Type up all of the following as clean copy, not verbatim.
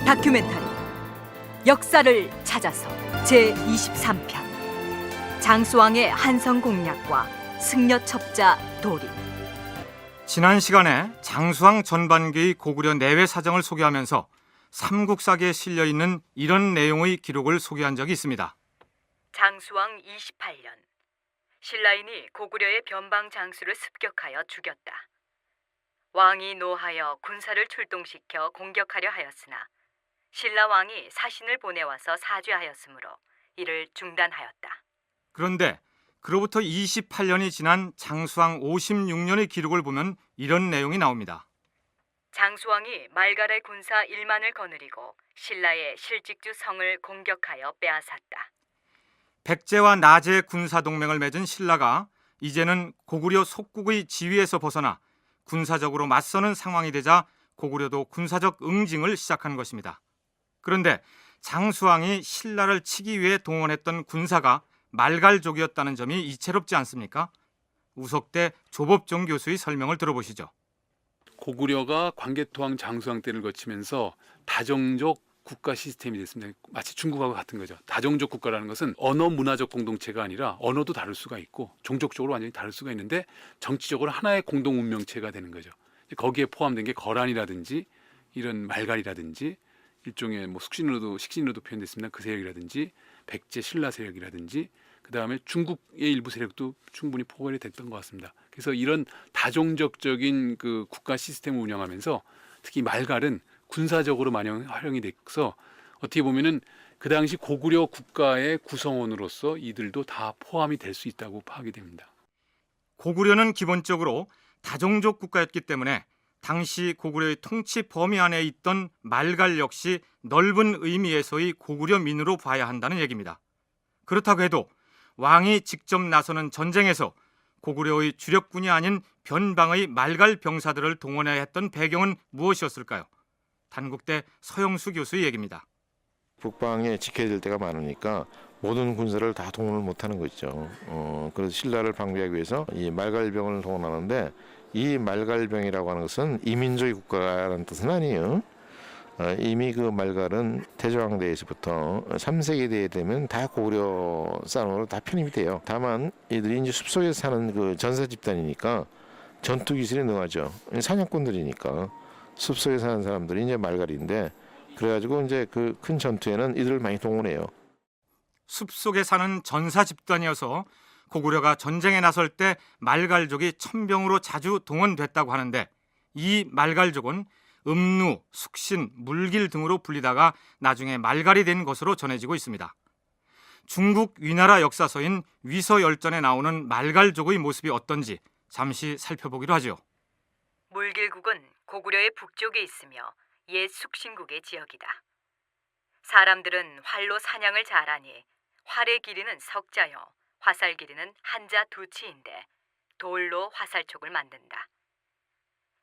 다큐멘터리 역사를 찾아서 제23편 장수왕의 한성공략과 승려첩자 도리. 지난 시간에 장수왕 전반기의 고구려 내외 사정을 소개하면서 삼국사기에 실려있는 이런 내용의 기록을 소개한 적이 있습니다. 장수왕 28년 신라인이 고구려의 변방 장수를 습격하여 죽였다. 왕이 노하여 군사를 출동시켜 공격하려 하였으나 신라 왕이 사신을 보내와서 사죄하였으므로 이를 중단하였다. 그런데 그로부터 28년이 지난 장수왕 56년의 기록을 보면 이런 내용이 나옵니다. 장수왕이 말갈의 군사 1만을 거느리고 신라의 실직주 성을 공격하여 빼앗았다. 백제와 나제의 군사 동맹을 맺은 신라가 이제는 고구려 속국의 지위에서 벗어나 군사적으로 맞서는 상황이 되자 고구려도 군사적 응징을 시작한 것입니다. 그런데 장수왕이 신라를 치기 위해 동원했던 군사가 말갈족이었다는 점이 이채롭지 않습니까? 우석대 조법종 교수의 설명을 들어보시죠. 고구려가 광개토왕 장수왕 때를 거치면서 다정족 국가 시스템이 됐습니다. 마치 중국하고 같은 거죠. 다정족 국가라는 것은 언어 문화적 공동체가 아니라 언어도 다를 수가 있고 종족적으로 완전히 다를 수가 있는데 정치적으로 하나의 공동 운명체가 되는 거죠. 거기에 포함된 게 거란이라든지 이런 말갈이라든지 일종의 식신으로도 표현됐습니다. 그 세력이라든지 백제 신라 세력이라든지 그 다음에 중국의 일부 세력도 충분히 포괄이 됐던 것 같습니다. 그래서 이런 다종적적인 그 국가 시스템을 운영하면서 특히 말갈은 군사적으로 많이 활용이 돼서 어떻게 보면은 그 당시 고구려 국가의 구성원으로서 이들도 다 포함이 될 수 있다고 파악이 됩니다. 고구려는 기본적으로 다종족 국가였기 때문에 당시 고구려의 통치 범위 안에 있던 말갈 역시 넓은 의미에서의 고구려민으로 봐야 한다는 얘기입니다. 그렇다고 해도 왕이 직접 나서는 전쟁에서 고구려의 주력군이 아닌 변방의 말갈 병사들을 동원해야 했던 배경은 무엇이었을까요? 단국대 서영수 교수의 얘기입니다. 북방에 지켜야 될 때가 많으니까 모든 군사를 다 동원을 못하는 거죠. 그래서 신라를 방비하기 위해서 이 말갈병을 동원하는데 이 말갈병이라고 하는 것은 이민족의 국가라는 뜻은 아니에요. 이미 그 말갈은 태조왕대에서부터 3세기 대에 되면 다 고구려 쌍으로 다 편입이 돼요. 다만 이들이 이제 숲속에 사는 그 전사 집단이니까 전투 기술이 능하죠. 사냥꾼들이니까 숲속에 사는 사람들이 이제 말갈인데 그래가지고 이제 그 큰 전투에는 이들을 많이 동원해요. 숲속에 사는 전사 집단이어서 고구려가 전쟁에 나설 때 말갈족이 천병으로 자주 동원됐다고 하는데 이 말갈족은 음루, 숙신, 물길 등으로 불리다가 나중에 말갈이 된 것으로 전해지고 있습니다. 중국 위나라 역사서인 위서열전에 나오는 말갈족의 모습이 어떤지 잠시 살펴보기로 하죠. 물길국은 고구려의 북쪽에 있으며 옛 숙신국의 지역이다. 사람들은 활로 사냥을 잘하니 활의 길이는 석자여 화살 길이는 한자 두 치인데 돌로 화살촉을 만든다.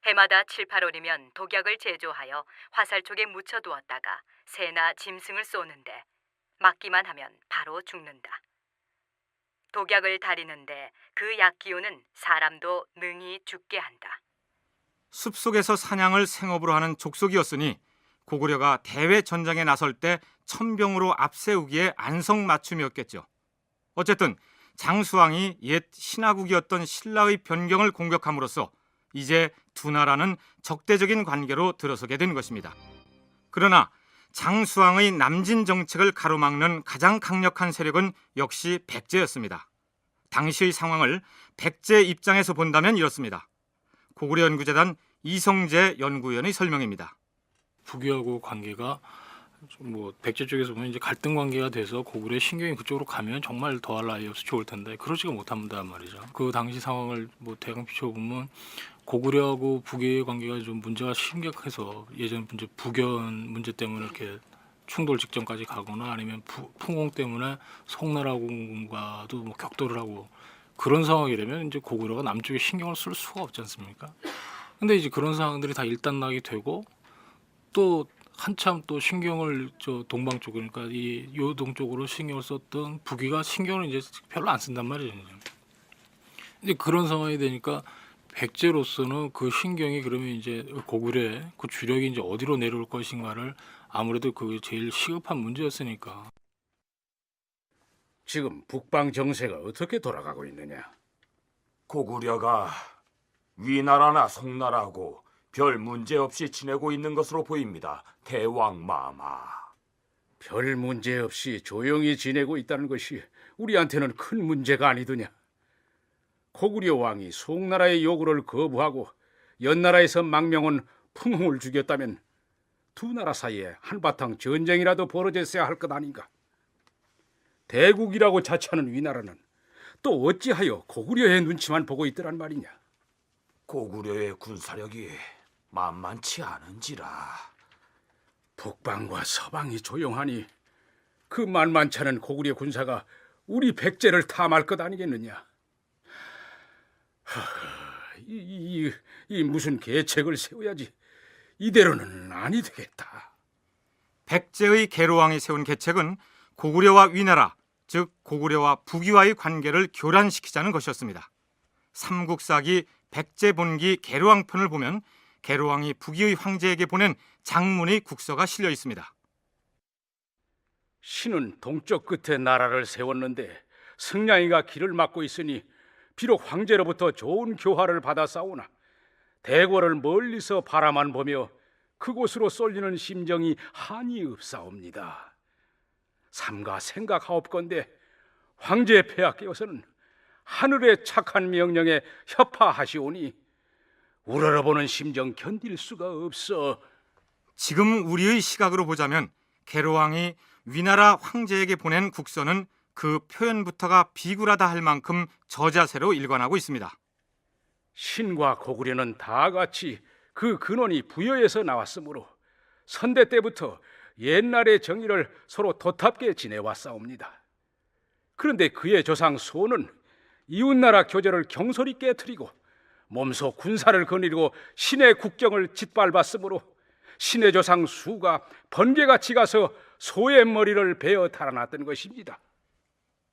해마다 7, 8월이면 독약을 제조하여 화살촉에 묻혀두었다가 새나 짐승을 쏘는데 맞기만 하면 바로 죽는다. 독약을 다리는데 그 약기운은 사람도 능히 죽게 한다. 숲속에서 사냥을 생업으로 하는 족속이었으니 고구려가 대외 전장에 나설 때 천병으로 앞세우기에 안성맞춤이었겠죠. 어쨌든 장수왕이 옛 신하국이었던 신라의 변경을 공격함으로써 이제 두 나라는 적대적인 관계로 들어서게 된 것입니다. 그러나 장수왕의 남진 정책을 가로막는 가장 강력한 세력은 역시 백제였습니다. 당시의 상황을 백제 입장에서 본다면 이렇습니다. 고구려연구재단 이성재 연구위원의 설명입니다. 북유하고 관계가 백제 쪽에서 보면 이제 갈등 관계가 돼서 고구려의 신경이 그쪽으로 가면 정말 더할 나위 없이 좋을 텐데 그러지가 못한단 말이죠. 그 당시 상황을 대강 비춰보면 고구려하고 북의 관계가 좀 문제가 심각해서 예전 이제 북연 문제 때문에 이렇게 충돌 직전까지 가거나 아니면 풍ong 때문에 송나라군과도 격돌을 하고 그런 상황이 되면 이제 고구려가 남쪽에 신경을 쓸 수가 없지 않습니까? 근데 이제 그런 상황들이 다 일단락이 되고 또 한참 또 신경을 동방 쪽 그러니까 이 요동 쪽으로 신경을 썼던 북위가 신경을 이제 별로 안 쓴단 말이에요. 이제 그런 상황이 되니까 백제로서는 그 신경이 그러면 이제 고구려의 그 주력이 이제 어디로 내려올 것인가를 아무래도 그게 제일 시급한 문제였으니까. 지금 북방 정세가 어떻게 돌아가고 있느냐? 고구려가 위나라나 송나라하고 별 문제 없이 지내고 있는 것으로 보입니다. 대왕마마. 별 문제 없이 조용히 지내고 있다는 것이 우리한테는 큰 문제가 아니더냐? 고구려 왕이 송나라의 요구를 거부하고 연나라에서 망명한 풍홍을 죽였다면 두 나라 사이에 한바탕 전쟁이라도 벌어졌어야 할 것 아닌가? 대국이라고 자처하는 위나라는 또 어찌하여 고구려의 눈치만 보고 있더란 말이냐? 고구려의 군사력이 만만치 않은지라. 북방과 서방이 조용하니 그 만만치 않은 고구려 군사가 우리 백제를 탐할 것 아니겠느냐? 이 무슨 계책을 세워야지. 이대로는 아니 되겠다. 백제의 계로왕이 세운 계책은 고구려와 위나라, 즉 고구려와 북위와의 관계를 교란시키자는 것이었습니다. 삼국사기 백제본기 계로왕편을 보면 계로왕이 북위의 황제에게 보낸 장문의 국서가 실려 있습니다. 신은 동쪽 끝에 나라를 세웠는데 승냥이가 길을 막고 있으니 비록 황제로부터 좋은 교화를 받아 싸우나 대궐을 멀리서 바라만 보며 그곳으로 쏠리는 심정이 한이 없사옵니다. 삼가 생각하옵건대 황제 폐하께서는 하늘의 착한 명령에 협파하시오니 우러러보는 심정 견딜 수가 없어. 지금 우리의 시각으로 보자면 계로왕이 위나라 황제에게 보낸 국서는 그 표현부터가 비굴하다 할 만큼 저자세로 일관하고 있습니다. 신과 고구려는 다 같이 그 근원이 부여에서 나왔으므로 선대 때부터 옛날의 정의를 서로 도탑게 지내왔사옵니다. 그런데 그의 조상 소는 이웃나라 교제를 경솔히 깨트리고 몸소 군사를 거느리고 신의 국경을 짓밟았으므로 신의 조상 수가 번개같이 가서 소의 머리를 베어 달아났던 것입니다.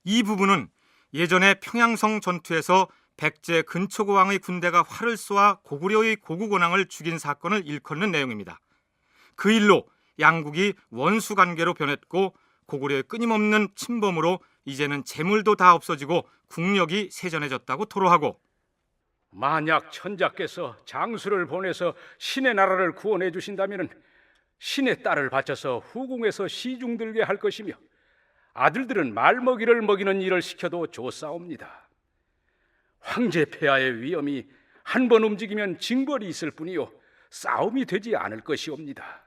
이 부분은 예전에 평양성 전투에서 백제 근초고왕의 군대가 활을 쏘아 고구려의 고국원왕을 죽인 사건을 일컫는 내용입니다. 그 일로 양국이 원수 관계로 변했고 고구려의 끊임없는 침범으로 이제는 재물도 다 없어지고 국력이 세전해졌다고 토로하고, 만약 천자께서 장수를 보내서 신의 나라를 구원해 주신다면 신의 딸을 바쳐서 후궁에서 시중들게 할 것이며 아들들은 말먹이를 먹이는 일을 시켜도 좋사옵니다. 황제 폐하의 위엄이 한 번 움직이면 징벌이 있을 뿐이요 싸움이 되지 않을 것이옵니다.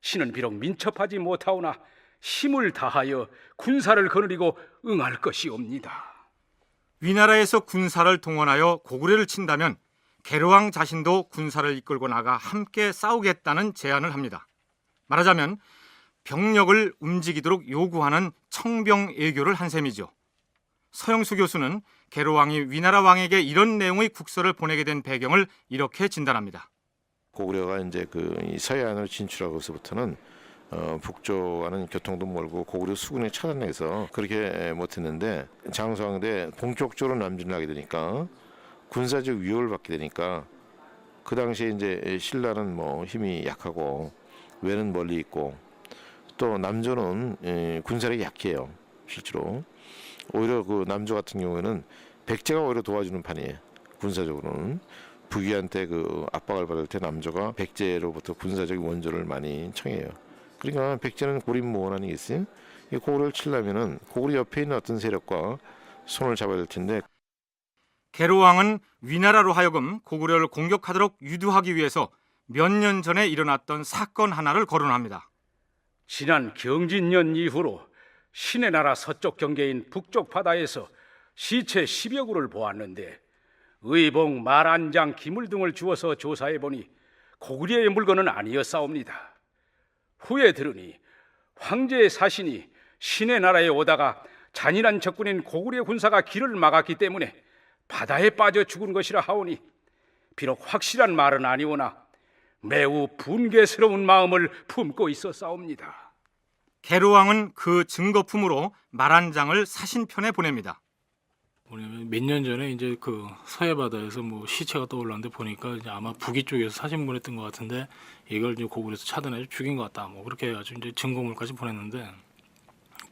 신은 비록 민첩하지 못하오나 힘을 다하여 군사를 거느리고 응할 것이옵니다. 위나라에서 군사를 동원하여 고구려를 친다면 계로왕 자신도 군사를 이끌고 나가 함께 싸우겠다는 제안을 합니다. 말하자면 병력을 움직이도록 요구하는 청병애교를 한 셈이죠. 서영수 교수는 계로왕이 위나라 왕에게 이런 내용의 국서를 보내게 된 배경을 이렇게 진단합니다. 고구려가 이제 이 서해안으로 진출하고서부터는 북쪽과는 교통도 멀고 고구려 수군에 차단해서 그렇게 못했는데 장수왕대 동쪽쪽으로 남진을 하게 되니까 군사적 위협을 받게 되니까 그 당시에 이제 신라는 힘이 약하고 외는 멀리 있고 또 남조는 군사력이 약해요. 실제로 오히려 그 남조 같은 경우에는 백제가 오히려 도와주는 판이에요. 군사적으로는 북위한테 그 압박을 받을 때 남조가 백제로부터 군사적 원조를 많이 청해요. 그러니까 백제는 고립무원 아니겠어요? 이 고구려를 치려면은 고구려 옆에 있는 어떤 세력과 손을 잡아야 될 텐데. 계로왕은 위나라로 하여금 고구려를 공격하도록 유도하기 위해서 몇 년 전에 일어났던 사건 하나를 거론합니다. 지난 경진년 이후로 신의 나라 서쪽 경계인 북쪽 바다에서 시체 10여 구를 보았는데 의봉, 말안장, 기물 등을 주어서 조사해보니 고구려의 물건은 아니었사옵니다. 후에 들으니 황제의 사신이 신의 나라에 오다가 잔인한 적군인 고구려 군사가 길을 막았기 때문에 바다에 빠져 죽은 것이라 하오니 비록 확실한 말은 아니오나 매우 분개스러운 마음을 품고 있었사옵니다. 계로왕은 그 증거품으로 말한장을 사신편에 보냅니다. 뭐냐면 몇 년 전에 이제 그 서해 바다에서 뭐 시체가 떠올랐는데 보니까 이제 아마 북위 쪽에서 사진 보냈던 것 같은데 이걸 이제 고구려에서 차단해서 죽인 것 같다. 뭐 그렇게 해가지고 이제 증거물까지 보냈는데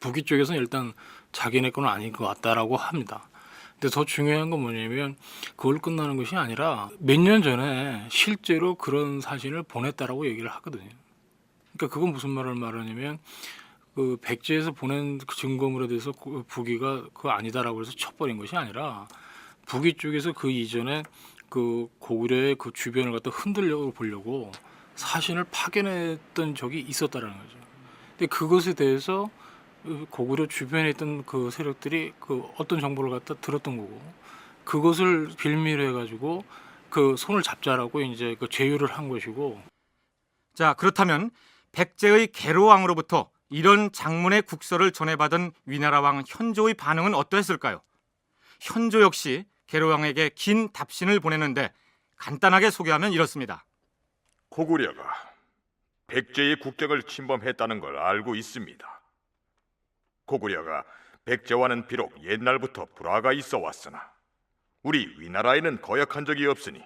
북위 쪽에서는 일단 자기네 건 아닌 것 같다라고 합니다. 근데 더 중요한 건 뭐냐면 그걸 끝나는 것이 아니라 몇 년 전에 실제로 그런 사진을 보냈다라고 얘기를 하거든요. 그러니까 그건 무슨 말을 말하냐면 그 백제에서 보낸 그 증거물에 대해서 북위가 그거 아니다라고 해서 쳐버린 것이 아니라 북위 쪽에서 그 이전에 그 고구려의 그 주변을 갖다 흔들려 보려고 사진을 파견했던 적이 있었다라는 거죠. 근데 그것에 대해서 고구려 주변에 있던 그 세력들이 그 어떤 정보를 갖다 들었던 거고 그것을 빌미로 해가지고 그 손을 잡자라고 이제 그 제휴를 한 것이고. 자, 그렇다면 백제의 계로왕으로부터 이런 장문의 국서를 전해받은 위나라 왕 현조의 반응은 어떠했을까요? 현조 역시 계로왕에게 긴 답신을 보내는데 간단하게 소개하면 이렇습니다. 고구려가 백제의 국경을 침범했다는 걸 알고 있습니다. 고구려가 백제와는 비록 옛날부터 불화가 있어 왔으나 우리 위나라에는 거역한 적이 없으니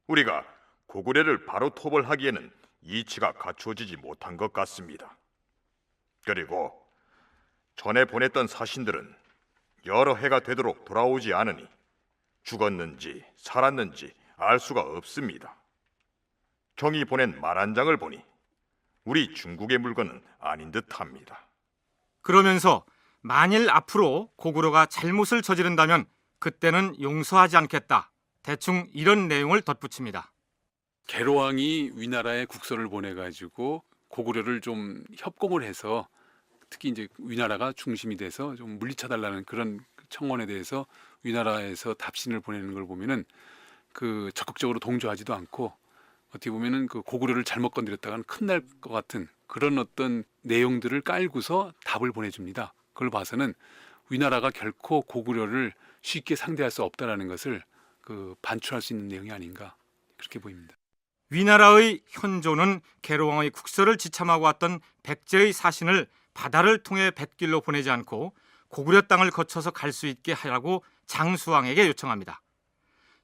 우리가 고구려를 바로 토벌하기에는 이치가 갖추어지지 못한 것 같습니다. 그리고 전에 보냈던 사신들은 여러 해가 되도록 돌아오지 않으니 죽었는지 살았는지 알 수가 없습니다. 경이 보낸 말 한 장을 보니 우리 중국의 물건은 아닌 듯합니다. 그러면서 만일 앞으로 고구려가 잘못을 저지른다면 그때는 용서하지 않겠다. 대충 이런 내용을 덧붙입니다. 계로왕이 위나라에 국서를 보내가지고 고구려를 좀 협공을 해서 특히 이제 위나라가 중심이 돼서 좀 물리쳐달라는 그런 청원에 대해서 위나라에서 답신을 보내는 걸 보면은 그 적극적으로 동조하지도 않고 어떻게 보면은 그 고구려를 잘못 건드렸다가는 큰날 것 같은 그런 어떤 내용들을 깔고서 답을 보내줍니다. 그걸 봐서는 위나라가 결코 고구려를 쉽게 상대할 수 없다라는 것을 그 반출할 수 있는 내용이 아닌가 그렇게 보입니다. 위나라의 현조는 계로왕의 국서를 지참하고 왔던 백제의 사신을 바다를 통해 뱃길로 보내지 않고 고구려 땅을 거쳐서 갈 수 있게 하라고 장수왕에게 요청합니다.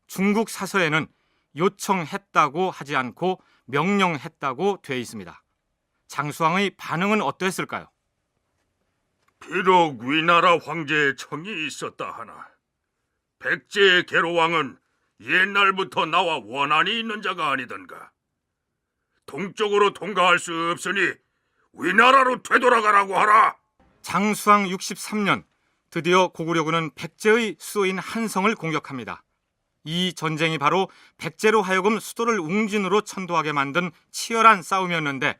중국 사서에는 요청했다고 하지 않고 명령했다고 되어 있습니다. 장수왕의 반응은 어떠했을까요? 비록 위나라 황제의 청이 있었다 하나 백제의 계로왕은 옛날부터 나와 원한이 있는 자가 아니던가. 동쪽으로 통과할 수 없으니 위나라로 되돌아가라고 하라. 장수왕 63년 드디어 고구려군은 백제의 수도인 한성을 공격합니다. 이 전쟁이 바로 백제로 하여금 수도를 웅진으로 천도하게 만든 치열한 싸움이었는데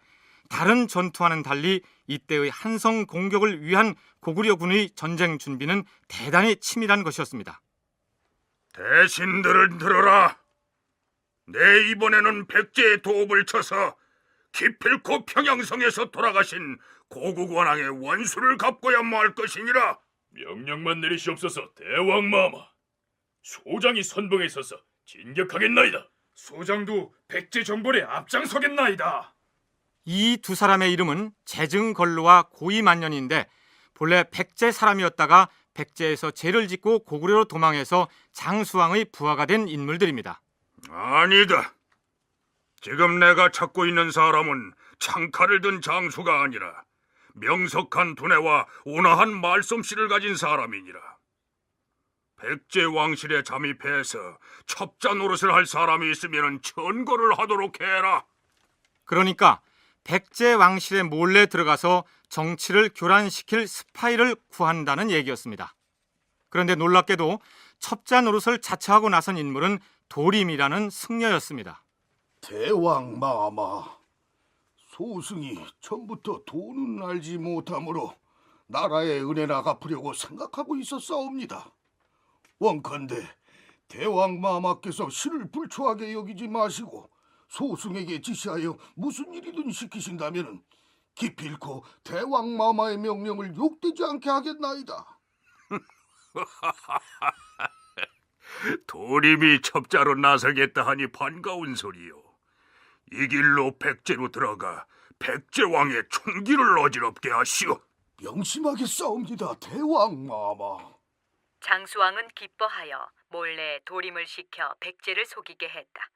다른 전투와는 달리 이때의 한성 공격을 위한 고구려군의 전쟁 준비는 대단히 치밀한 것이었습니다. 대신들을 들어라. 내 이번에는 백제의 도읍을 쳐서 기필코 평양성에서 돌아가신 고국원왕의 원수를 갚고야 말 것이니라. 명령만 내리시옵소서. 대왕마마, 소장이 선봉에 서서 진격하겠나이다. 소장도 백제 정벌에 앞장서겠나이다. 이 두 사람의 이름은 재증걸로와 고이만년인데 본래 백제 사람이었다가 백제에서 죄를 짓고 고구려로 도망해서 장수왕의 부하가 된 인물들입니다. 아니다. 지금 내가 찾고 있는 사람은 창칼을 든 장수가 아니라 명석한 두뇌와 온화한 말솜씨를 가진 사람이니라. 백제 왕실에 잠입해서 첩자 노릇을 할 사람이 있으면 천거를 하도록 해라. 그러니까 백제 왕실에 몰래 들어가서 정치를 교란시킬 스파이를 구한다는 얘기였습니다. 그런데 놀랍게도 첩자 노릇을 자처하고 나선 인물은 도림이라는 승려였습니다. 대왕 마마, 소승이 처음부터 돈은 알지 못하므로 나라의 은혜나 갚으려고 생각하고 있었사옵니다. 원컨대 대왕 마마께서 신을 불초하게 여기지 마시고 소승에게 지시하여 무슨 일이든 시키신다면 기필코 대왕 마마의 명령을 욕되지 않게 하겠나이다. 도림이 첩자로 나서겠다 하니 반가운 소리요. 이 길로 백제로 들어가 백제왕의 총기를 어지럽게 하시오. 명심하겠사옵니다, 대왕 마마. 장수왕은 기뻐하여 몰래 도림을 시켜 백제를 속이게 했다.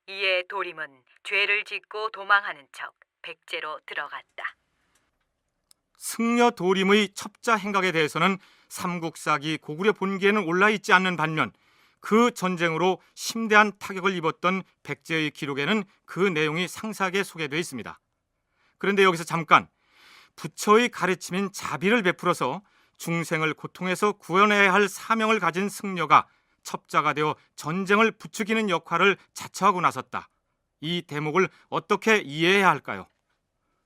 이에 도림은 죄를 짓고 도망하는 척 백제로 들어갔다. 승려 도림의 첩자 행각에 대해서는 삼국사기 고구려 본기에는 올라있지 않는 반면 그 전쟁으로 심대한 타격을 입었던 백제의 기록에는 그 내용이 상세하게 소개되어 있습니다. 그런데 여기서 잠깐 부처의 가르침인 자비를 베풀어서 중생을 고통에서 구원해야 할 사명을 가진 승려가 첩자가 되어 전쟁을 부추기는 역할을 자처하고 나섰다. 이 대목을 어떻게 이해해야 할까요?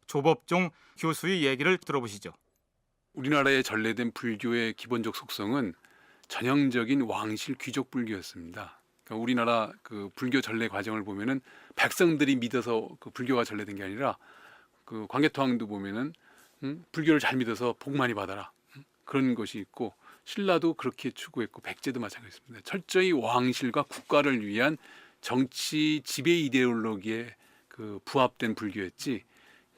조법종 교수의 얘기를 들어보시죠. 우리나라에 전래된 불교의 기본적 속성은 전형적인 왕실 귀족 불교였습니다. 그러니까 우리나라 그 불교 전래 과정을 보면은 백성들이 믿어서 그 불교가 전래된 게 아니라 그 광개토왕도 보면은 불교를 잘 믿어서 복 많이 받아라 그런 것이 있고 신라도 그렇게 추구했고 백제도 마찬가지입니다. 철저히 왕실과 국가를 위한 정치 지배 이데올로기에 그 부합된 불교였지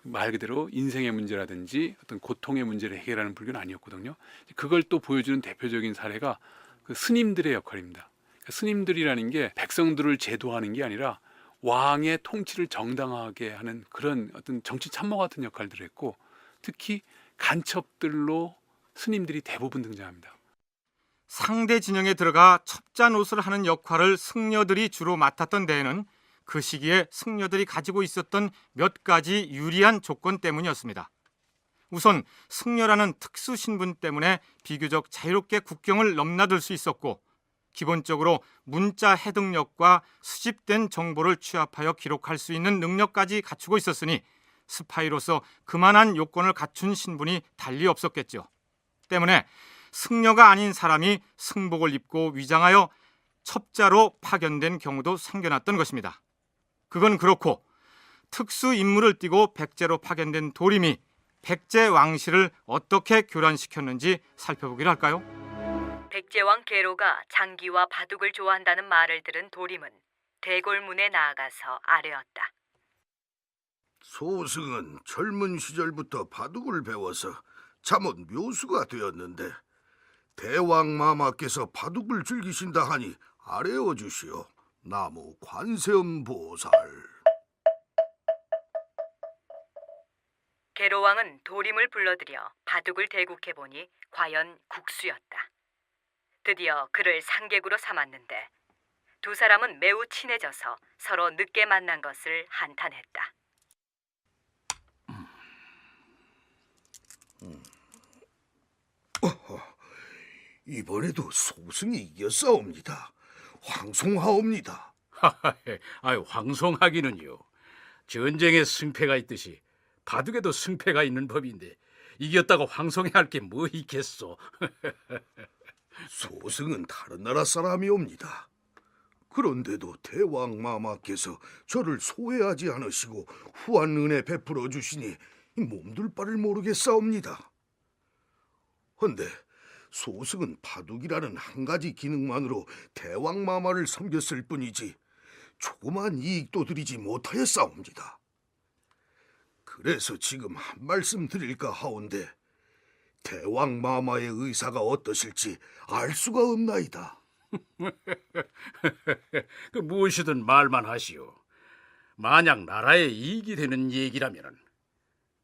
말 그대로 인생의 문제라든지 어떤 고통의 문제를 해결하는 불교는 아니었거든요. 그걸 또 보여주는 대표적인 사례가 그 스님들의 역할입니다. 그러니까 스님들이라는 게 백성들을 제도하는 게 아니라 왕의 통치를 정당하게 하는 그런 어떤 정치 참모 같은 역할들을 했고 특히 간첩들로 스님들이 대부분 등장합니다. 상대 진영에 들어가 첩자 노릇을 하는 역할을 승려들이 주로 맡았던 데에는 그 시기에 승려들이 가지고 있었던 몇 가지 유리한 조건 때문이었습니다. 우선 승려라는 특수 신분 때문에 비교적 자유롭게 국경을 넘나들 수 있었고 기본적으로 문자 해독력과 수집된 정보를 취합하여 기록할 수 있는 능력까지 갖추고 있었으니 스파이로서 그만한 요건을 갖춘 신분이 달리 없었겠죠. 때문에 승려가 아닌 사람이 승복을 입고 위장하여 첩자로 파견된 경우도 생겨났던 것입니다. 그건 그렇고 특수 임무를 띠고 백제로 파견된 도림이 백제 왕실을 어떻게 교란시켰는지 살펴보기로 할까요? 백제왕 계로가 장기와 바둑을 좋아한다는 말을 들은 도림은 대궐문에 나아가서 아뢰었다. 소승은 젊은 시절부터 바둑을 배워서 잠옷 묘수가 되었는데 대왕마마께서 바둑을 즐기신다 하니 아뢰어 주시오. 나무 관세음보살. 계로왕은 도림을 불러들여 바둑을 대국해보니 과연 국수였다. 드디어 그를 상객으로 삼았는데 두 사람은 매우 친해져서 서로 늦게 만난 것을 한탄했다. 이번에도 소승이 이겼사옵니다. 황송하옵니다. 아유, 황송하기는요. 전쟁에 승패가 있듯이 바둑에도 승패가 있는 법인데 이겼다고 황송해야 할 게 뭐 있겠소. 소승은 다른 나라 사람이옵니다. 그런데도 대왕마마께서 저를 소외하지 않으시고 후한 은혜 베풀어 주시니 몸둘 바를 모르겠사옵니다. 헌데 소승은 바둑이라는 한 가지 기능만으로 대왕마마를 섬겼을 뿐이지 조그만 이익도 드리지 못하였사옵니다. 그래서 지금 한 말씀 드릴까 하온데 대왕마마의 의사가 어떠실지 알 수가 없나이다. 그 무엇이든 말만 하시오. 만약 나라에 이익이 되는 얘기라면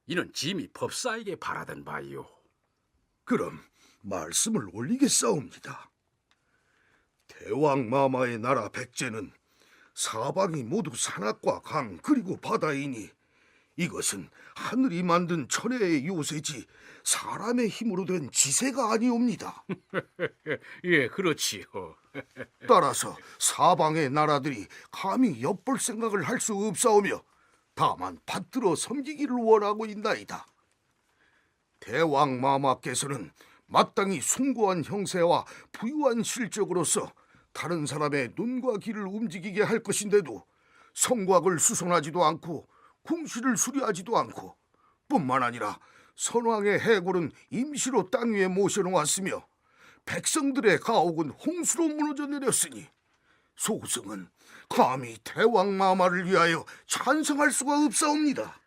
이는 짐이 법사에게 바라던 바이오. 그럼 말씀을 올리겠사옵니다. 대왕마마의 나라 백제는 사방이 모두 산악과 강 그리고 바다이니 이것은 하늘이 만든 천혜의 요새지 사람의 힘으로 된 지세가 아니옵니다. 예, 그렇지요. 따라서 사방의 나라들이 감히 엿볼 생각을 할 수 없사오며 다만 받들어 섬기기를 원하고 있나이다. 대왕마마께서는 마땅히 숭고한 형세와 부유한 실적으로서 다른 사람의 눈과 귀를 움직이게 할 것인데도 성곽을 수선하지도 않고 궁시를 수리하지도 않고 뿐만 아니라 선왕의 해골은 임시로 땅 위에 모셔놓았으며 백성들의 가옥은 홍수로 무너져 내렸으니 소승은 감히 대왕마마를 위하여 찬성할 수가 없사옵니다.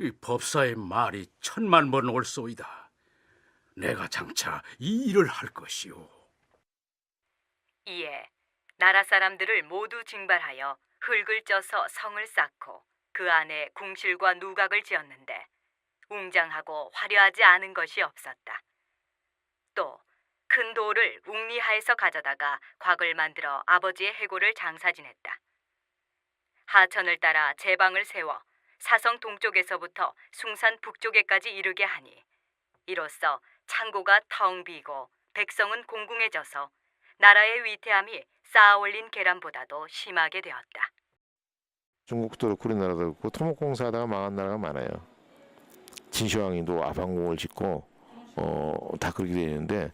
이 법사의 말이 천만 번 옳소이다. 내가 장차 이 일을 할 것이오. 이에 나라 사람들을 모두 징발하여 흙을 쪄서 성을 쌓고 그 안에 궁실과 누각을 지었는데 웅장하고 화려하지 않은 것이 없었다. 또 큰 돌을 웅리하에서 가져다가 곽을 만들어 아버지의 해골을 장사 지냈다. 하천을 따라 제방을 세워 사성 동쪽에서부터 숭산 북쪽에까지 이르게 하니 이로써 창고가 텅 비고 백성은 공궁해져서 나라의 위태함이 쌓아올린 계란보다도 심하게 되었다. 중국도 그렇고 우리나라도 그렇고 토목공사하다가 망한 나라가 많아요. 진시황이도 아방궁을 짓고 다 그렇게 되는데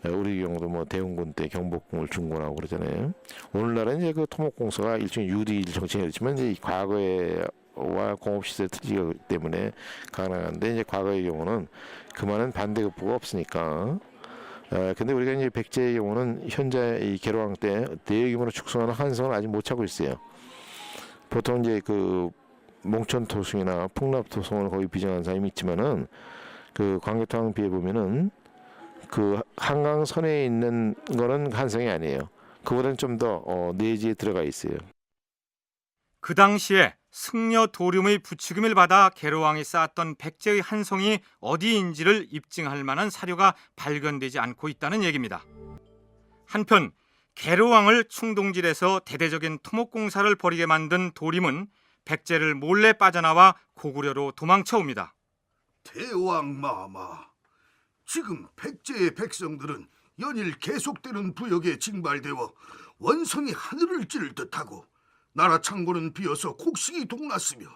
우리 경우도 뭐 대웅군 때 경복궁을 중건하고 그러잖아요. 오늘날은 이제 그 토목공사가 일종의 유리 정책이 있지만 이제 과거에와 공업시설 특징이기 때문에 가능한데 이제 과거의 경우는 그만한 반대급부가 없으니까. 근데 우리가 이제 백제의 경우는 현재 이 개로왕 때 대규모로 축성하는 한성을 아직 못 찾고 있어요. 보통 이제 그 몽천토승이나 풍납토승을 거의 비정한 사람이 있지만은 그 광개토왕 비해 보면은 그 한강선에 있는 거는 한성이 아니에요. 그보다는 좀 더 내지에 들어가 있어요. 그 당시에 승려 도림의 부추김을 받아 계로왕이 쌓았던 백제의 한성이 어디인지를 입증할 만한 사료가 발견되지 않고 있다는 얘기입니다. 한편 계로왕을 충동질해서 대대적인 토목공사를 벌이게 만든 도림은 백제를 몰래 빠져나와 고구려로 도망쳐 옵니다. 대왕마마, 지금 백제의 백성들은 연일 계속되는 부역에 징발되어 원성이 하늘을 찌를 듯하고 나라 창고는 비어서 곡식이 동났으며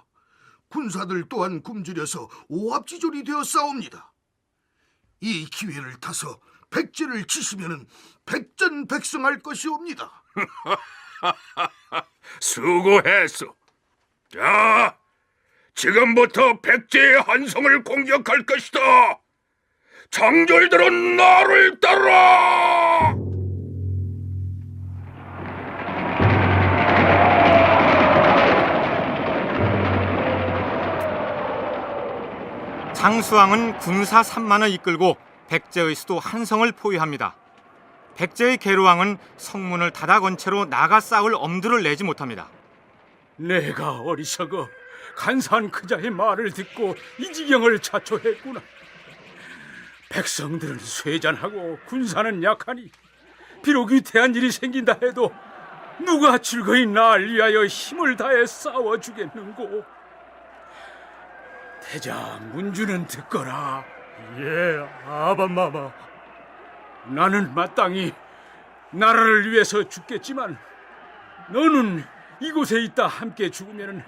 군사들 또한 굶주려서 오합지졸이 되어 싸웁니다. 이 기회를 타서 백제를 치시면은 백전백승할 것이옵니다. 수고했소. 자, 지금부터 백제의 한성을 공격할 것이다. 장졸들은 나를 따라! 장수왕은 군사 3만을 이끌고 백제의 수도 한성을 포위합니다. 백제의 계로왕은 성문을 닫아 건 채로 나가 싸울 엄두를 내지 못합니다. 내가 어리석어 간사한 그자의 말을 듣고 이 지경을 자초했구나. 백성들은 쇠잔하고 군사는 약하니 비록 위태한 일이 생긴다 해도 누가 즐거이 날 위하여 힘을 다해 싸워주겠는고. 태자 문주는 듣거라. 예, 아밤마마. 나는 마땅히 나라를 위해서 죽겠지만 너는 이곳에 있다 함께 죽으면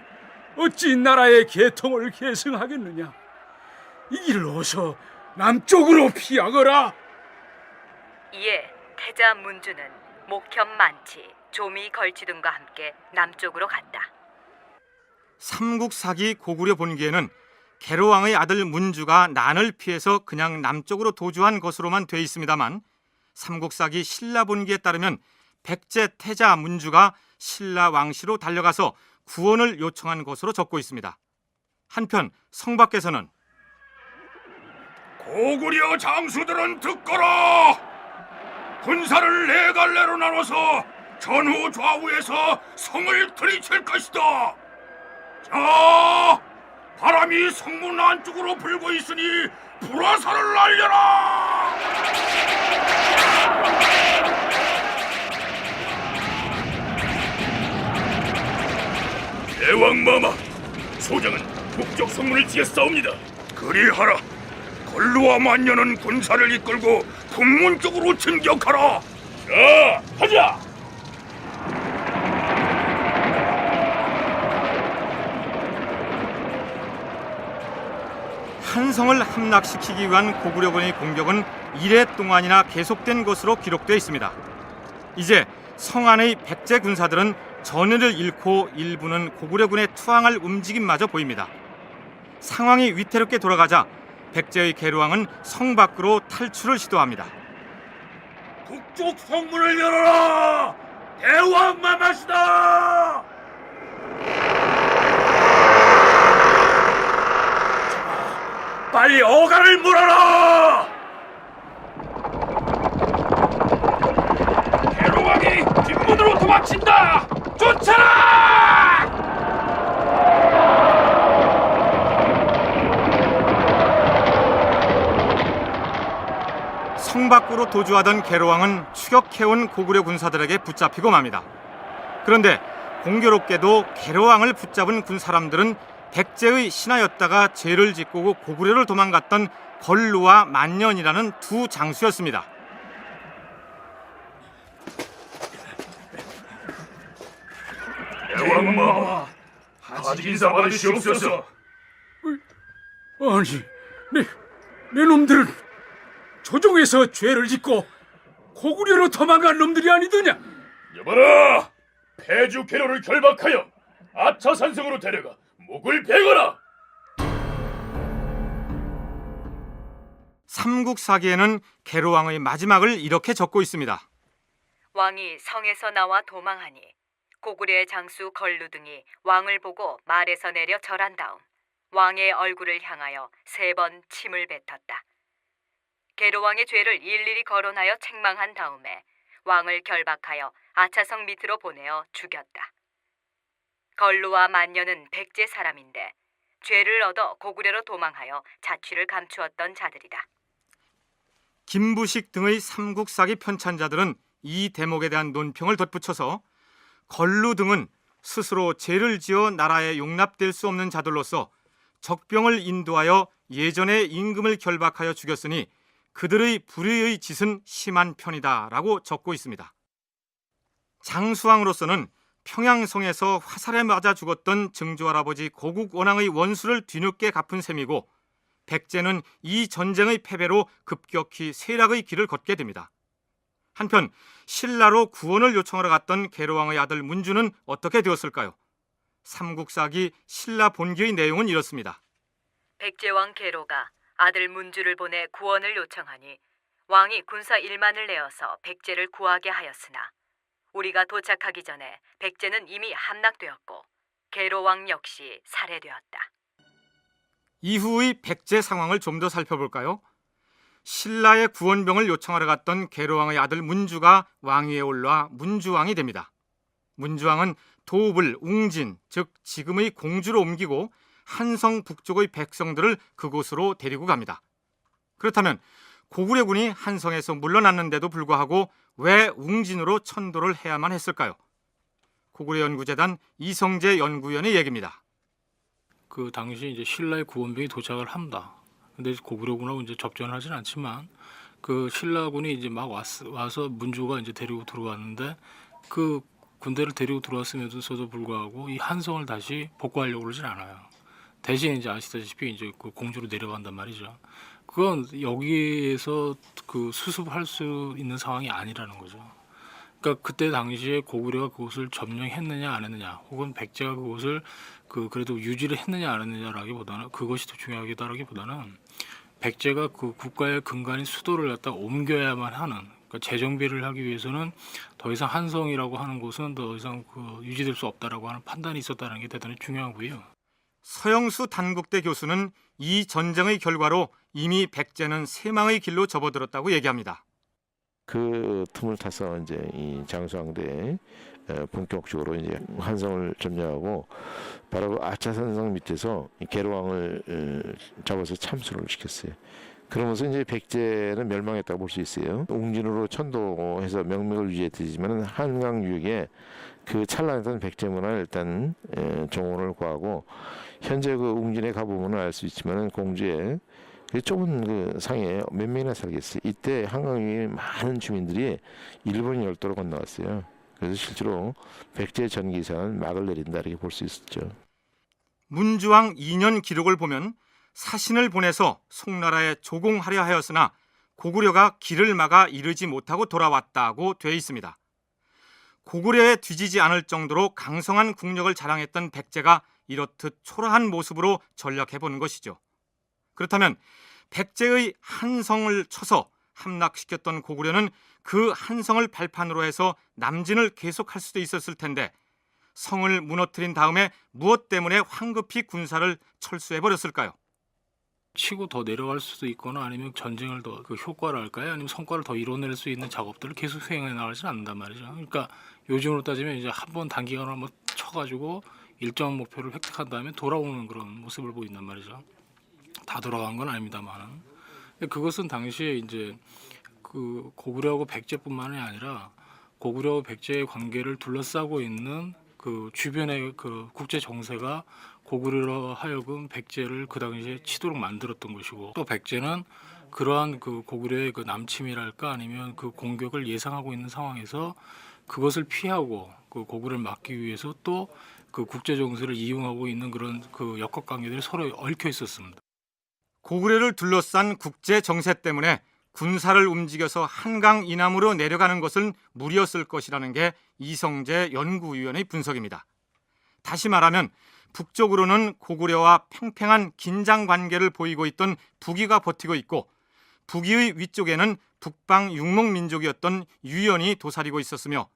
어찌 나라의 계통을 계승하겠느냐. 이 길을 어서 남쪽으로 피하거라. 이에 태자 문주는 목현 만치, 조미 걸치 등과 함께 남쪽으로 갔다. 삼국사기 고구려 본기에는 계로왕의 아들 문주가 난을 피해서 그냥 남쪽으로 도주한 것으로만 돼 있습니다만 삼국사기 신라 본기에 따르면 백제 태자 문주가 신라 왕시로 달려가서 구원을 요청한 것으로 적고 있습니다. 한편 성 밖에서는 고구려 장수들은 듣거라. 군사를 네 갈래로 나눠서 전후 좌우에서 성을 들이칠 것이다. 자, 바람이 성문 안쪽으로 불고 있으니 불화살을 날려라. 대왕마마, 소장은 북쪽 성문을 지켰사옵니다. 그리하라. 걸루와 만년은 군사를 이끌고 북문 쪽으로 진격하라. 자, 하자. 한성을 함락시키기 위한 고구려군의 공격은 이래 동안이나 계속된 것으로 기록되어 있습니다. 이제 성 안의 백제 군사들은 전의를 잃고 일부는 고구려군에 투항할 움직임마저 보입니다. 상황이 위태롭게 돌아가자 백제의 계로왕은 성 밖으로 탈출을 시도합니다. 북쪽 성문을 열어라. 대왕마마시다. 빨리 어간을 물어라. 도망친다! 쫓아라! 성 밖으로 도주하던 계로왕은 추격해온 고구려 군사들에게 붙잡히고 맙니다. 그런데 공교롭게도 계로왕을 붙잡은 군 사람들은 백제의 신하였다가 죄를 짓고 고구려를 도망갔던 걸루와 만년이라는 두 장수였습니다. 대왕마, 아직 인사 받으시옵소서. 아니, 내 놈들은 조정에서 죄를 짓고 고구려로 도망간 놈들이 아니더냐? 여봐라, 폐주 계로를 결박하여 아차산성으로 데려가 목을 베거라. 삼국사기에는 계로왕의 마지막을 이렇게 적고 있습니다. 왕이 성에서 나와 도망하니 고구려의 장수 걸루 등이 왕을 보고 말에서 내려 절한 다음 왕의 얼굴을 향하여 3번 침을 뱉었다. 계로왕의 죄를 일일이 거론하여 책망한 다음에 왕을 결박하여 아차성 밑으로 보내어 죽였다. 걸루와 만년은 백제 사람인데 죄를 얻어 고구려로 도망하여 자취를 감추었던 자들이다. 김부식 등의 삼국사기 편찬자들은 이 대목에 대한 논평을 덧붙여서 걸루 등은 스스로 죄를 지어 나라에 용납될 수 없는 자들로서 적병을 인도하여 예전의 임금을 결박하여 죽였으니 그들의 불의의 짓은 심한 편이다라고 적고 있습니다. 장수왕으로서는 평양성에서 화살에 맞아 죽었던 증조할아버지 고국원왕의 원수를 뒤늦게 갚은 셈이고 백제는 이 전쟁의 패배로 급격히 쇠락의 길을 걷게 됩니다. 한편 신라로 구원을 요청하러 갔던 계로왕의 아들 문주는 어떻게 되었을까요? 삼국사기 신라 본기의 내용은 이렇습니다. 백제왕 계로가 아들 문주를 보내 구원을 요청하니 왕이 군사 1만을 내어서 백제를 구하게 하였으나 우리가 도착하기 전에 백제는 이미 함락되었고 계로왕 역시 살해되었다. 이후의 백제 상황을 좀 더 살펴볼까요? 신라의 구원병을 요청하러 갔던 계로왕의 아들 문주가 왕위에 올라 문주왕이 됩니다. 문주왕은 도읍을 웅진, 즉 지금의 공주로 옮기고 한성 북쪽의 백성들을 그곳으로 데리고 갑니다. 그렇다면 고구려군이 한성에서 물러났는데도 불구하고 왜 웅진으로 천도를 해야만 했을까요? 고구려연구재단 이성재 연구위원의 얘기입니다. 그 당시 이제 신라의 구원병이 도착을 합니다. 근데 고구려군하고 이제 접전을 하진 않지만 그 신라군이 이제 막 와서 문주가 이제 데리고 들어왔는데 그 군대를 데리고 들어왔음에도 불구하고 이 한성을 다시 복구하려고 그러진 않아요. 대신 이제 아시다시피 이제 그 공주로 내려간단 말이죠. 그건 여기에서 그 수습할 수 있는 상황이 아니라는 거죠. 그러니까 그때 당시에 고구려가 그곳을 점령했느냐 안 했느냐, 혹은 백제가 그곳을 그래도 유지를 했느냐 안 했느냐라기보다는 그것이 더 중요하다라기보다는 백제가 그 국가의 근간인 수도를 갖다 옮겨야만 하는, 그러니까 재정비를 하기 위해서는 더 이상 한성이라고 하는 곳은 더 이상 유지될 수 없다라고 하는 판단이 있었다는 게 대단히 중요하고요. 서영수 단국대 교수는 이 전쟁의 결과로 이미 백제는 쇠망의 길로 접어들었다고 얘기합니다. 그 틈을 타서 이제 이 장수왕대 본격적으로 이제 한성을 점령하고 바로 그 아차산성 밑에서 이 계로왕을 잡아서 참수를 시켰어요. 그러면서 이제 백제는 멸망했다고 볼 수 있어요. 웅진으로 천도해서 명맥을 유지했지만은 한강 유역에 그 찬란했던 백제 문화를 일단 정원을 구하고 현재 그 웅진에 가보면 알 수 있지만은 공주의 그 좁은 그 상에 몇 명이나 살겠어요. 이때 한강 위에 많은 주민들이 일본 열도로 건너왔어요. 그래서 실제로 백제 전기사는 막을 내린다 이렇게 볼 수 있었죠. 문주왕 2년 기록을 보면 사신을 보내서 송나라에 조공하려 하였으나 고구려가 길을 막아 이르지 못하고 돌아왔다고 되어 있습니다. 고구려에 뒤지지 않을 정도로 강성한 국력을 자랑했던 백제가 이렇듯 초라한 모습으로 전략해보는 것이죠. 그렇다면 백제의 한성을 쳐서 함락시켰던 고구려는 그 한성을 발판으로 해서 남진을 계속할 수도 있었을 텐데 성을 무너뜨린 다음에 무엇 때문에 황급히 군사를 철수해버렸을까요? 치고 더 내려갈 수도 있거나 아니면 전쟁을 더 그 효과를 할까요? 아니면 성과를 더 이뤄낼 수 있는 작업들을 계속 수행해 나가지는 않는단 말이죠. 그러니까 요즘으로 따지면 이제 한 번 단기간으로 한번 쳐가지고 일정 목표를 획득한 다음에 돌아오는 그런 모습을 보인단 말이죠. 다 돌아간 건 아닙니다만 그것은 당시에 이제 그 고구려하고 백제뿐만이 아니라 고구려와 백제의 관계를 둘러싸고 있는 그 주변의 그 국제 정세가 고구려로 하여금 백제를 그 당시에 치도록 만들었던 것이고, 또 백제는 그러한 그 고구려의 그 남침이랄까 아니면 그 공격을 예상하고 있는 상황에서 그것을 피하고 그 고구려를 막기 위해서 또 그 국제 정세를 이용하고 있는 그런 그 역학 관계들이 서로 얽혀 있었습니다. 고구려를 둘러싼 국제 정세 때문에 군사를 움직여서 한강 이남으로 내려가는 것은 무리였을 것이라는 게 이성재 연구위원의 분석입니다. 다시 말하면 북쪽으로는 고구려와 팽팽한 긴장 관계를 보이고 있던 북위가 버티고 있고, 북위의 위쪽에는 북방 육목민족이었던 유연이 도사리고 있었으며,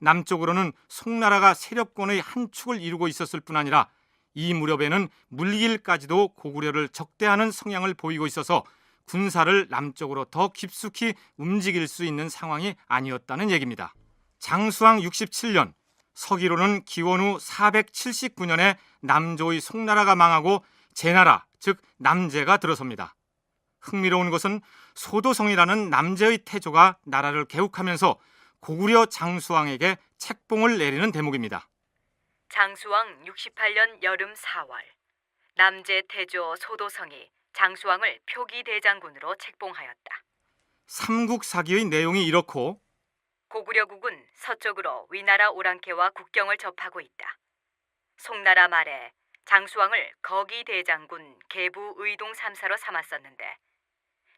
남쪽으로는 송나라가 세력권의 한 축을 이루고 있었을 뿐 아니라 이 무렵에는 물길까지도 고구려를 적대하는 성향을 보이고 있어서 군사를 남쪽으로 더 깊숙이 움직일 수 있는 상황이 아니었다는 얘기입니다. 장수왕 67년, 서기로는 기원 후 479년에 남조의 송나라가 망하고 제나라, 즉 남제가 들어섭니다. 흥미로운 것은 소도성이라는 남제의 태조가 나라를 개국하면서 고구려 장수왕에게 책봉을 내리는 대목입니다. 장수왕 68년 여름 4월, 남제 태조 소도성이 장수왕을 표기대장군으로 책봉하였다. 삼국사기의 내용이 이렇고, 고구려국은 서쪽으로 위나라 오랑캐와 국경을 접하고 있다. 송나라 말에 장수왕을 거기대장군 계부 의동 3사로 삼았었는데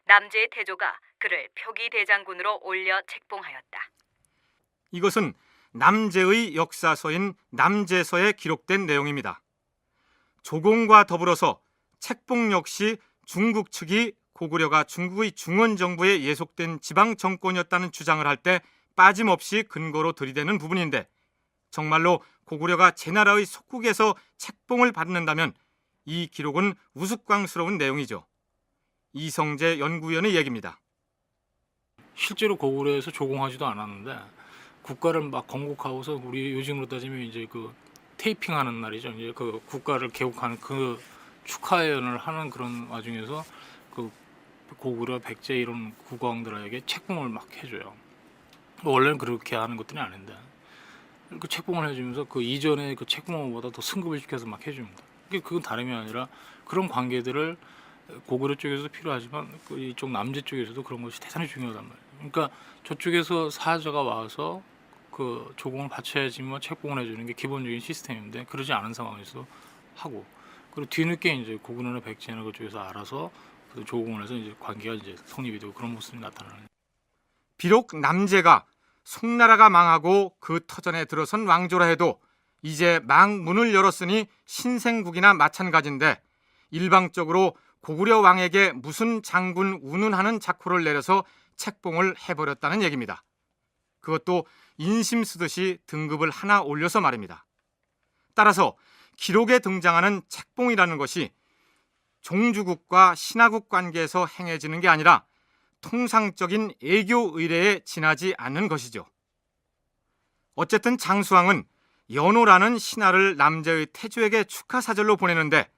남제의 태조가 그를 표기대장군으로 올려 책봉하였다. 이것은 남제의 역사서인 남제서에 기록된 내용입니다. 조공과 더불어서 책봉 역시 중국 측이 고구려가 중국의 중원정부에 예속된 지방 정권이었다는 주장을 할 때 빠짐없이 근거로 들이대는 부분인데, 정말로 고구려가 제나라의 속국에서 책봉을 받는다면 이 기록은 우스꽝스러운 내용이죠. 이성재 연구위원의 얘기입니다. 실제로 고구려에서 조공하지도 않았는데 국가를 막 건국하고서 우리 요즘으로 따지면 이제 그 테이핑하는 날이죠. 이제 그 국가를 개국하는 그 축하연을 하는 그런 와중에서 그 고구려, 백제 이런 국왕들에게 책봉을 막 해줘요. 원래는 그렇게 하는 것들이 아닌데 그 책봉을 해주면서 그 이전에 그 책봉보다 더 승급을 시켜서 막 해줍니다. 그건 다름이 아니라 그런 관계들을 고구려 쪽에서도 필요하지만 그 이쪽 남제 쪽에서도 그런 것이 대단히 중요하단 말이에요. 그러니까 저쪽에서 사자가 와서 그 조공을 바쳐야지만 책봉을 해주는 게 기본적인 시스템인데 그러지 않은 상황에서 하고, 그리고 뒤늦게 이제 고구려나 백제나 그쪽에서 알아서 그 조공을 해서 이제 관계가 이제 성립이 되고 그런 모습이 나타나는. 비록 남제가 송나라가 망하고 그 터전에 들어선 왕조라 해도 이제 막 문을 열었으니 신생국이나 마찬가지인데 일방적으로 고구려 왕에게 무슨 장군 운운하는 작호를 내려서 책봉을 해버렸다는 얘기입니다. 그것도 인심 쓰듯이 등급을 하나 올려서 말입니다. 따라서 기록에 등장하는 책봉이라는 것이 종주국과 신하국 관계에서 행해지는 게 아니라 통상적인 애교 의례에 지나지 않는 것이죠. 어쨌든 장수왕은 연호라는 신하를 남제의 태조에게 축하사절로 보내는데,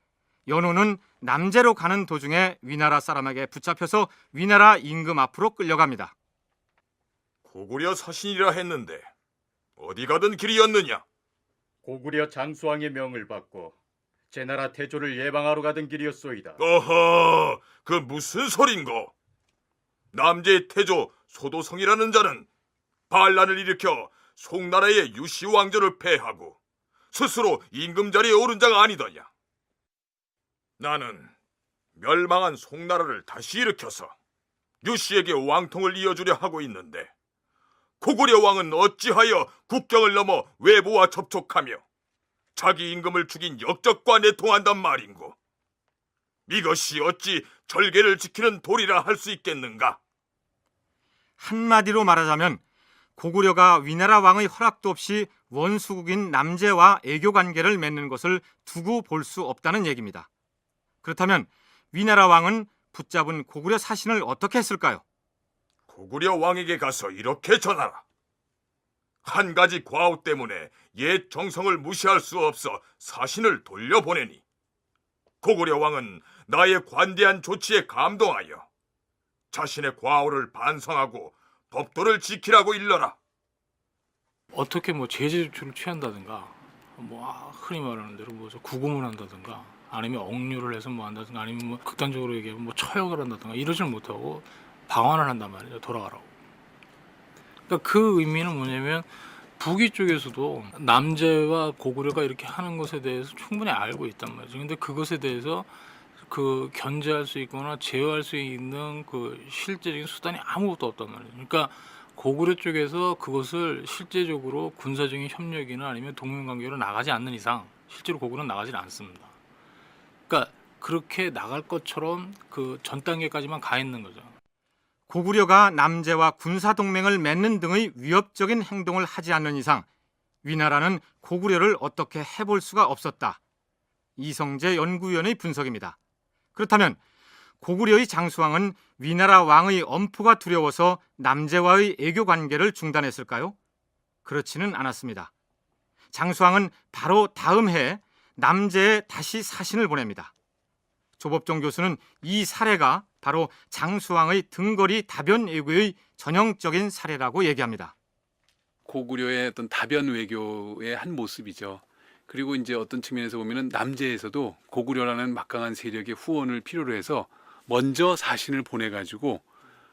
연호는 남제로 가는 도중에 위나라 사람에게 붙잡혀서 위나라 임금 앞으로 끌려갑니다. 고구려 서신이라 했는데 어디 가던 길이었느냐? 고구려 장수왕의 명을 받고 제나라 태조를 예방하러 가던 길이었소이다. 어허, 그 무슨 소린고? 남제의 태조 소도성이라는 자는 반란을 일으켜 송나라의 유씨 왕조를 폐하고 스스로 임금 자리에 오른 자가 아니더냐? 나는 멸망한 송나라를 다시 일으켜서 유씨에게 왕통을 이어주려 하고 있는데 고구려 왕은 어찌하여 국경을 넘어 외부와 접촉하며 자기 임금을 죽인 역적과 내통한단 말인고? 이것이 어찌 절개를 지키는 도리라 할 수 있겠는가? 한마디로 말하자면 고구려가 위나라 왕의 허락도 없이 원수국인 남제와 애교 관계를 맺는 것을 두고 볼 수 없다는 얘기입니다. 그렇다면 위나라 왕은 붙잡은 고구려 사신을 어떻게 했을까요? 고구려 왕에게 가서 이렇게 전하라. 한 가지 과오 때문에 옛 정성을 무시할 수 없어 사신을 돌려보내니 고구려 왕은 나의 관대한 조치에 감동하여 자신의 과오를 반성하고 법도를 지키라고 일러라. 어떻게 뭐 제재 조치를 취한다든가, 뭐 흔히 말하는 대로 뭐 구금을 한다든가, 아니면 억류를 해서 뭐 한다든가, 아니면 뭐 극단적으로 얘기하면 뭐 처형을 한다든가 이러지는 못하고 방한을 한단 말이죠. 돌아가라고. 그러니까 그 의미는 뭐냐면 북위 쪽에서도 남제와 고구려가 이렇게 하는 것에 대해서 충분히 알고 있단 말이죠. 근데 그것에 대해서 그 견제할 수 있거나 제어할 수 있는 그 실제적인 수단이 아무것도 없단 말이에요. 그러니까 고구려 쪽에서 그것을 실제적으로 군사적인 협력이나 아니면 동맹 관계로 나가지 않는 이상 실제로 고구려는 나가질 않습니다. 그러니까 그렇게 나갈 것처럼 그 전 단계까지만 가 있는 거죠. 고구려가 남제와 군사동맹을 맺는 등의 위협적인 행동을 하지 않는 이상 위나라는 고구려를 어떻게 해볼 수가 없었다. 이성재 연구위원의 분석입니다. 그렇다면 고구려의 장수왕은 위나라 왕의 엄포가 두려워서 남제와의 애교 관계를 중단했을까요? 그렇지는 않았습니다. 장수왕은 바로 다음 해에 남제에 다시 사신을 보냅니다. 조법종 교수는 이 사례가 바로 장수왕의 등거리 다변 외교의 전형적인 사례라고 얘기합니다. 고구려의 어떤 다변 외교의 한 모습이죠. 그리고 이제 어떤 측면에서 보면은 남제에서도 고구려라는 막강한 세력의 후원을 필요로 해서 먼저 사신을 보내가지고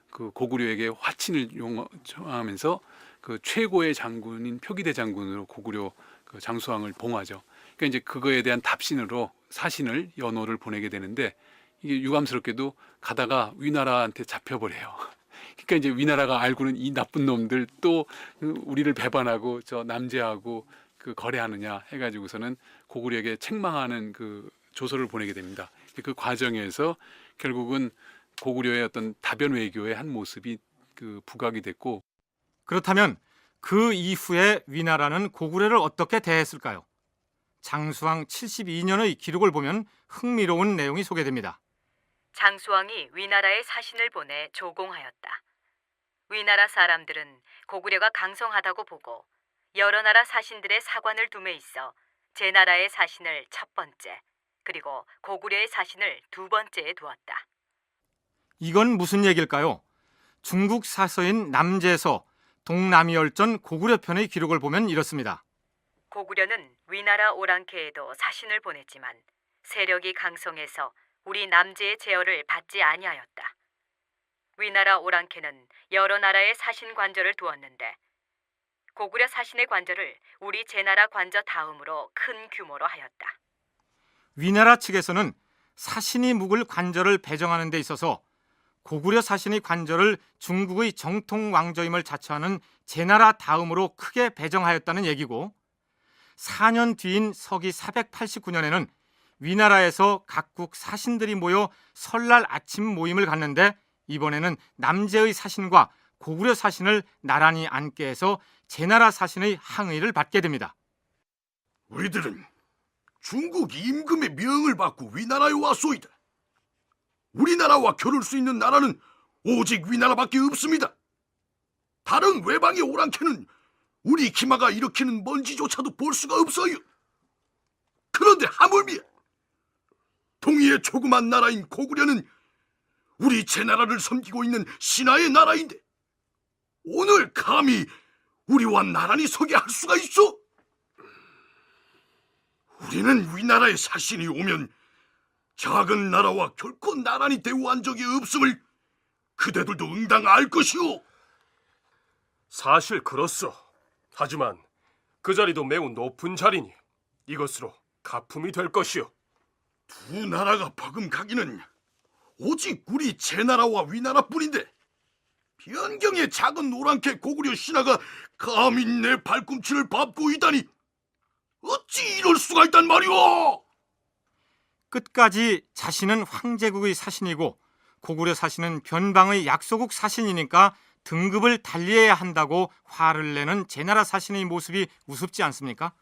그 고구려에게 화친을 요청하면서 그 최고의 장군인 표기대 장군으로 고구려 그 장수왕을 봉하죠. 그러니까 이제 그거에 대한 답신으로 사신을 연호를 보내게 되는데 이게 유감스럽게도 가다가 위나라한테 잡혀버려요. 그러니까 이제 위나라가 알고는 이 나쁜 놈들 또 우리를 배반하고 저 남제하고 그 거래하느냐 해가지고서는 고구려에게 책망하는 그 조서를 보내게 됩니다. 그 과정에서 결국은 고구려의 어떤 다변 외교의 한 모습이 그 부각이 됐고. 그렇다면 그 이후에 위나라는 고구려를 어떻게 대했을까요? 장수왕 72년의 기록을 보면 흥미로운 내용이 소개됩니다. 장수왕이 위나라에 사신을 보내 조공하였다. 위나라 사람들은 고구려가 강성하다고 보고 여러 나라 사신들의 사관을 둠에 있어 제 나라의 사신을 첫 번째, 그리고 고구려의 사신을 두 번째에 두었다. 이건 무슨 얘기일까요? 중국 사서인 남제서 동남이열전 고구려편의 기록을 보면 이렇습니다. 고구려는 위나라 오랑캐에도 사신을 보냈지만 세력이 강성해서 우리 남제의 제어를 받지 아니하였다. 위나라 오랑캐는 여러 나라의 사신 관저를 두었는데 고구려 사신의 관저를 우리 제나라 관저 다음으로 큰 규모로 하였다. 위나라 측에서는 사신이 묵을 관저를 배정하는 데 있어서 고구려 사신의 관저를 중국의 정통 왕조임을 자처하는 제나라 다음으로 크게 배정하였다는 얘기고, 4년 뒤인 서기 489년에는 위나라에서 각국 사신들이 모여 설날 아침 모임을 갖는데 이번에는 남제의 사신과 고구려 사신을 나란히 앉게 해서 제나라 사신의 항의를 받게 됩니다. 우리들은 중국 임금의 명을 받고 위나라에 왔소이다. 우리나라와 겨룰 수 있는 나라는 오직 위나라밖에 없습니다. 다른 외방의 오랑캐는 우리 기마가 일으키는 먼지조차도 볼 수가 없어요. 그런데 하물며 동이의 조그만 나라인 고구려는 우리 제나라를 섬기고 있는 신하의 나라인데 오늘 감히 우리와 나란히 서게 할 수가 있어? 우리는 위나라의 사신이 오면 작은 나라와 결코 나란히 대우한 적이 없음을 그대들도 응당 알 것이오. 사실 그렇소. 하지만 그 자리도 매우 높은 자리니 이것으로 가품이 될 것이오. 두 나라가 버금가기는 오직 우리 제나라와 위나라뿐인데 변경의 작은 오랑캐 고구려 신하가 감히 내 발꿈치를 밟고 있다니 어찌 이럴 수가 있단 말이오. 끝까지 자신은 황제국의 사신이고 고구려 사신은 변방의 약소국 사신이니까 등급을 달리해야 한다고 화를 내는 제나라 사신의 모습이 우습지 않습니까?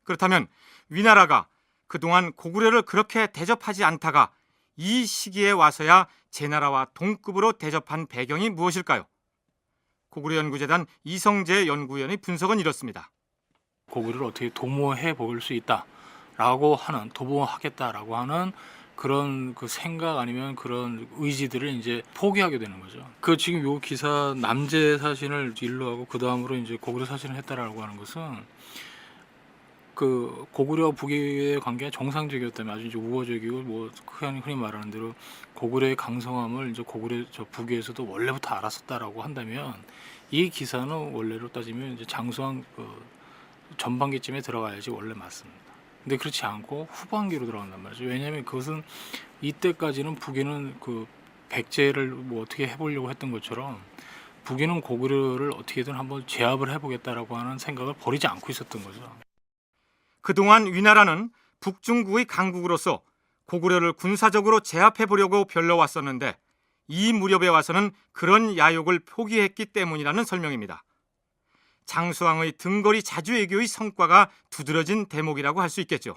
그렇다면 위나라가 그동안 고구려를 그렇게 대접하지 않다가 이 시기에 와서야 제나라와 동급으로 대접한 배경이 무엇일까요? 고구려연구재단 이성재 연구위원의 분석은 이렇습니다. 고구려를 어떻게 도모해 볼 수 있다라고 하는, 도모하겠다라고 하는 그런 그 생각 아니면 그런 의지들을 이제 포기하게 되는 거죠. 그 지금 요 기사 남제 사신을 일로하고 그 다음으로 이제 고구려 사신을 했다라고 하는 것은 그 고구려 북의 관계가 정상적이었다면 아주 이제 우호적이고 뭐 흔히 말하는 대로 고구려의 강성함을 이제 고구려 저 북에서도 원래부터 알았었다라고 한다면 이 기사는 원래로 따지면 이제 장수왕 그 전반기쯤에 들어가야지 원래 맞습니다. 근데 그렇지 않고 후반기로 들어간단 말이죠. 왜냐하면 그것은 이때까지는 북에는 그 백제를 뭐 어떻게 해보려고 했던 것처럼 북에는 고구려를 어떻게든 한번 제압을 해보겠다라고 하는 생각을 버리지 않고 있었던 거죠. 그동안 위나라는 북중국의 강국으로서 고구려를 군사적으로 제압해 보려고 별러왔었는데 이 무렵에 와서는 그런 야욕을 포기했기 때문이라는 설명입니다. 장수왕의 등거리 자주외교의 성과가 두드러진 대목이라고 할 수 있겠죠.